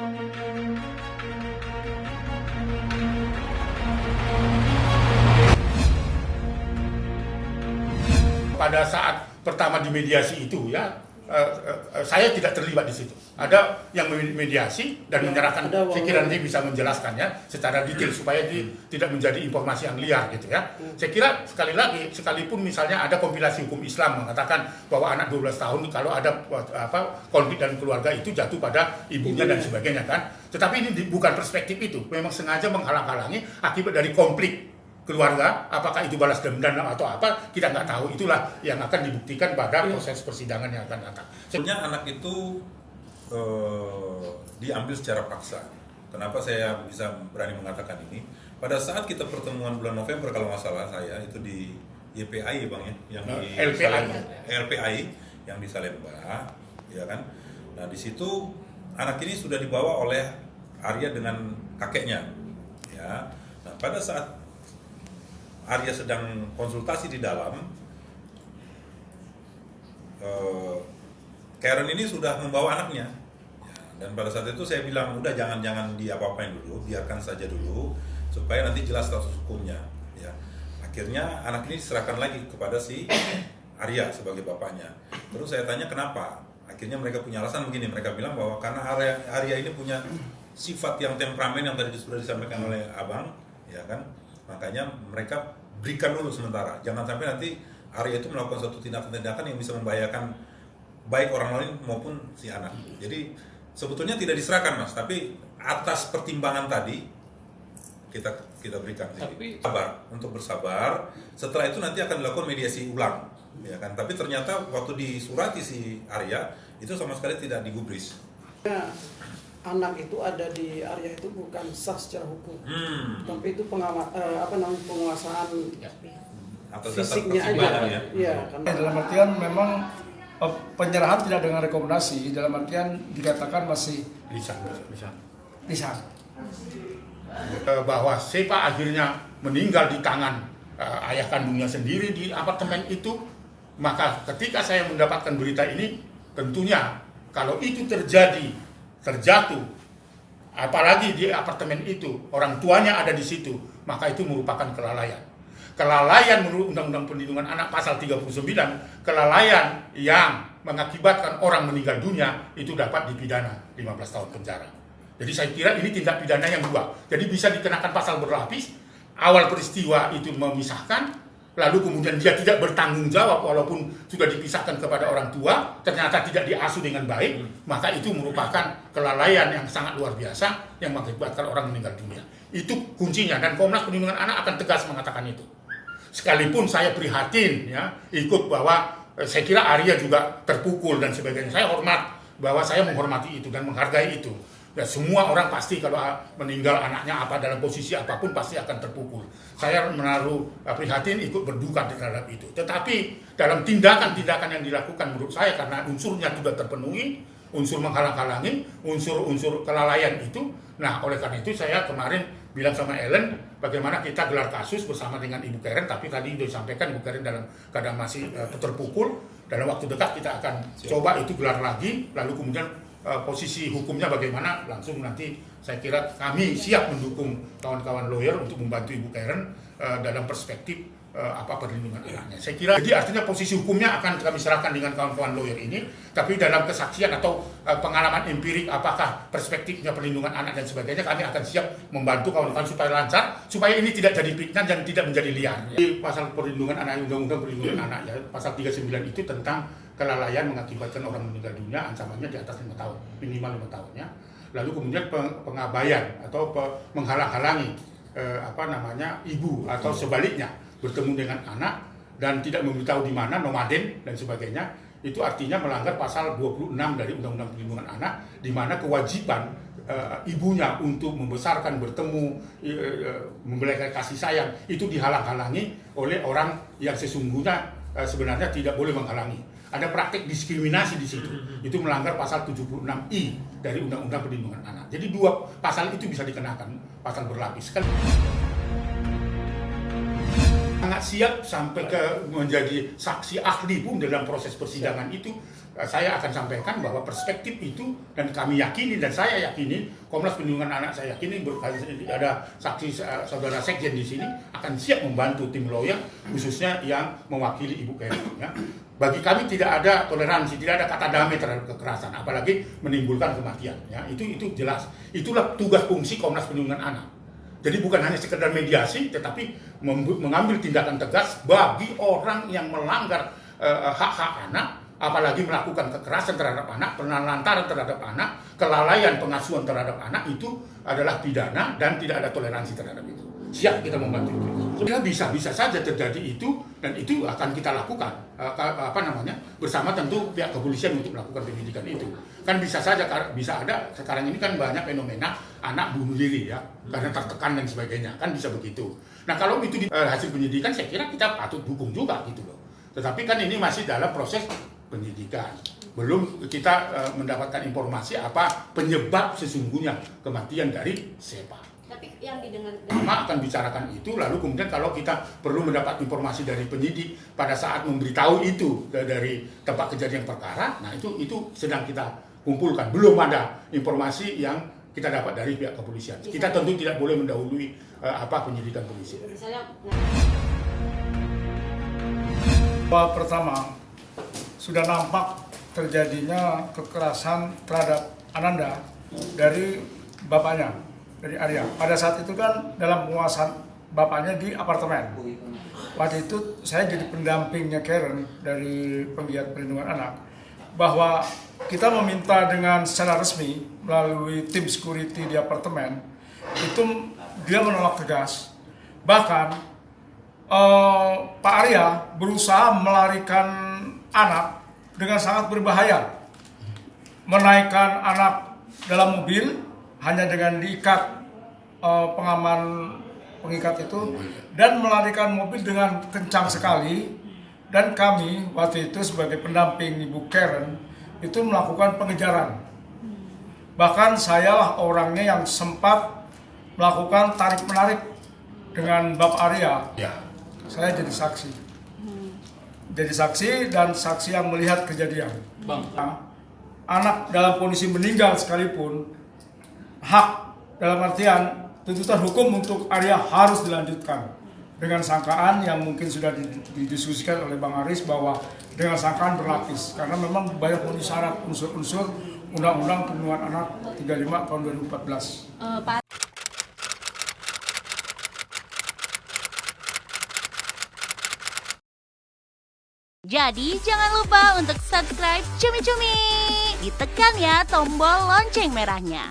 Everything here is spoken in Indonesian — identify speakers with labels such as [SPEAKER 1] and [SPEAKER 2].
[SPEAKER 1] Pada saat pertama dimediasi itu ya, saya tidak terlibat di situ. Ada yang memediasi dan menyerahkan. Saya kira nanti bisa menjelaskannya secara detail supaya tidak menjadi informasi yang liar gitu ya. Saya kira sekali lagi, sekalipun misalnya ada kompilasi hukum Islam mengatakan bahwa anak 12 tahun kalau ada konflik dalam keluarga itu jatuh pada ibunya dan sebagainya kan. Tetapi ini bukan perspektif itu. Memang sengaja menghalang-halangi akibat dari konflik keluarga, apakah itu balas dendam atau apa, kita nggak tahu. Itulah yang akan dibuktikan pada proses persidangan yang akan datang.
[SPEAKER 2] Sebenarnya anak itu diambil secara paksa. Kenapa saya bisa berani mengatakan ini? Pada saat kita pertemuan bulan November kalau nggak salah saya itu di YPI bang ya, yang di LPI yang di Salemba, ya kan? Nah di situ anak ini sudah dibawa oleh Arya dengan kakeknya, ya. Nah pada saat Arya sedang konsultasi di dalam, Karen ini sudah membawa anaknya, ya, dan pada saat itu saya bilang udah jangan diapa-apain dulu, biarkan saja dulu supaya nanti jelas status hukumnya. Ya. Akhirnya anak ini diserahkan lagi kepada si Arya sebagai bapaknya. Terus saya tanya kenapa? Akhirnya mereka punya alasan begini, mereka bilang bahwa karena Arya ini punya sifat yang temperamen yang tadi sudah disampaikan oleh abang, ya kan? Makanya mereka berikan dulu sementara, jangan sampai nanti Arya itu melakukan suatu tindakan-tindakan yang bisa membahayakan baik orang lain maupun si anak. Jadi sebetulnya tidak diserahkan mas, tapi atas pertimbangan tadi kita berikan sabar, untuk bersabar. Setelah itu nanti akan dilakukan mediasi ulang, ya kan? Tapi ternyata waktu disurati si Arya itu sama sekali tidak digubris.
[SPEAKER 3] Anak itu ada di Arya itu bukan sah secara hukum, tapi itu penguasaan fisiknya aja. Ya,
[SPEAKER 4] dalam artian memang penyerahan tidak dengan rekomendasi, dalam artian dikatakan masih
[SPEAKER 1] lisan. Bahwa Sepa akhirnya meninggal di tangan ayah kandungnya sendiri di apartemen itu, maka ketika saya mendapatkan berita ini, tentunya kalau itu terjatuh, apalagi di apartemen itu, orang tuanya ada di situ, maka itu merupakan kelalaian. Kelalaian menurut Undang-Undang Perlindungan Anak pasal 39, kelalaian yang mengakibatkan orang meninggal dunia itu dapat dipidana 15 tahun penjara. Jadi saya kira ini tindak pidana yang dua. Jadi bisa dikenakan pasal berlapis, awal peristiwa itu memisahkan, lalu kemudian dia tidak bertanggung jawab walaupun sudah dipisahkan kepada orang tua, ternyata tidak diasuh dengan baik, maka itu merupakan kelalaian yang sangat luar biasa yang mengakibatkan orang meninggal dunia. Itu kuncinya, dan Komnas Perlindungan Anak akan tegas mengatakan itu. Sekalipun saya prihatin ya, ikut bahwa saya kira Arya juga terpukul dan sebagainya. Saya hormat, bahwa saya menghormati itu dan menghargai itu. Ya, semua orang pasti kalau meninggal anaknya apa dalam posisi apapun pasti akan terpukul. Saya menaruh prihatin, ikut berduka terhadap itu. Tetapi dalam tindakan-tindakan yang dilakukan menurut saya karena unsurnya sudah terpenuhi, unsur menghalang-halangi, unsur kelalaian itu. Nah, oleh karena itu saya kemarin bilang sama Ellen bagaimana kita gelar kasus bersama dengan Ibu Karen, tapi tadi sudah disampaikan Ibu Karen dalam keadaan masih terpukul. Dalam waktu dekat kita akan coba itu gelar lagi, lalu kemudian posisi hukumnya bagaimana, langsung nanti saya kira kami siap mendukung kawan-kawan lawyer untuk membantu Ibu Karen dalam perspektif perlindungan anaknya. Saya kira jadi artinya posisi hukumnya akan kami serahkan dengan kawan-kawan lawyer ini, tapi dalam kesaksian atau pengalaman empirik apakah perspektifnya perlindungan anak dan sebagainya, kami akan siap membantu kawan-kawan supaya lancar, supaya ini tidak jadi fitnah dan tidak menjadi liar. Di pasal perlindungan anak, Undang-Undang Perlindungan Anak ya, pasal 39 itu tentang kelalaian mengakibatkan orang meninggal dunia, ancamannya di atas 5 tahun, minimal 5 tahun ya. Lalu kemudian pengabaian atau menghalang-halangi ibu atau sebaliknya bertemu dengan anak dan tidak memberitahu di mana, nomaden dan sebagainya, itu artinya melanggar pasal 26 dari Undang-Undang Perlindungan Anak, di mana kewajiban ibunya untuk membesarkan, bertemu, memberikan kasih sayang itu dihalang-halangi oleh orang yang sesungguhnya sebenarnya tidak boleh menghalangi. Ada praktik diskriminasi di situ. Itu melanggar pasal 76I dari Undang-Undang Perlindungan Anak. Jadi dua pasal itu bisa dikenakan, pasal berlapis kan. sangat siap sampai ke menjadi saksi ahli pun dalam proses persidangan itu. Saya akan sampaikan bahwa perspektif itu, dan kami yakini dan saya yakini, Komnas Perlindungan Anak saya yakini, ada saksi saudara Sekjen di sini akan siap membantu tim lawyer khususnya yang mewakili Ibu Karen. Ya. Bagi kami tidak ada toleransi, tidak ada kata damai terhadap kekerasan, apalagi menimbulkan kematian. Ya. Itu jelas. Itulah tugas fungsi Komnas Perlindungan Anak. Jadi bukan hanya sekedar mediasi, tetapi mengambil tindakan tegas bagi orang yang melanggar hak-hak anak, apalagi melakukan kekerasan terhadap anak, penelantaran terhadap anak, kelalaian pengasuhan terhadap anak, itu adalah pidana dan tidak ada toleransi terhadap itu. Siap kita membantu itu. Ya, bisa saja terjadi itu, dan itu akan kita lakukan bersama tentu pihak kepolisian untuk melakukan penyidikan itu. Kan bisa saja, bisa ada sekarang ini kan banyak fenomena anak bunuh diri ya karena tertekan dan sebagainya, kan bisa begitu. Nah kalau itu hasil penyidikan, saya kira kita patut dukung juga gitu loh. Tetapi kan ini masih dalam proses penyidikan, belum kita mendapatkan informasi apa penyebab sesungguhnya kematian dari Sepa.
[SPEAKER 5] Tapi yang didengar
[SPEAKER 1] Mama akan bicarakan itu, lalu kemudian kalau kita perlu mendapat informasi dari penyidik pada saat memberitahu itu dari tempat kejadian perkara, nah itu sedang kita kumpulkan. Belum ada informasi yang kita dapat dari pihak kepolisian. Kita tentu tidak boleh mendahului penyidikan polisi.
[SPEAKER 4] Pertama, sudah nampak terjadinya kekerasan terhadap Ananda dari bapaknya, dari Arya. Pada saat itu kan dalam penguasaan bapaknya di apartemen. Waktu itu saya jadi pendampingnya Karen dari penggiat perlindungan anak, bahwa kita meminta dengan secara resmi melalui tim security di apartemen, itu dia menolak tegas. Bahkan Pak Arya berusaha melarikan anak dengan sangat berbahaya, menaikkan anak dalam mobil hanya dengan diikat pengaman pengikat itu, dan melarikan mobil dengan kencang sekali. Dan kami waktu itu sebagai pendamping Ibu Karen itu melakukan pengejaran. Bahkan sayalah orangnya yang sempat melakukan tarik-menarik dengan Bapak Arya.
[SPEAKER 1] Ya.
[SPEAKER 4] Saya jadi saksi. Jadi saksi dan saksi yang melihat kejadian.
[SPEAKER 6] Bang.
[SPEAKER 4] Anak dalam kondisi meninggal sekalipun, hak dalam artian tuntutan hukum untuk Arya harus dilanjutkan dengan sangkaan yang mungkin sudah didiskusikan oleh Bang Aris, bahwa dengan sangkaan berlapis, karena memang banyak memenuhi syarat unsur-unsur Undang-Undang Perlindungan Anak 35 tahun 2014.
[SPEAKER 7] Jadi jangan lupa untuk subscribe Cumi Cumi. Ditekan ya tombol lonceng merahnya.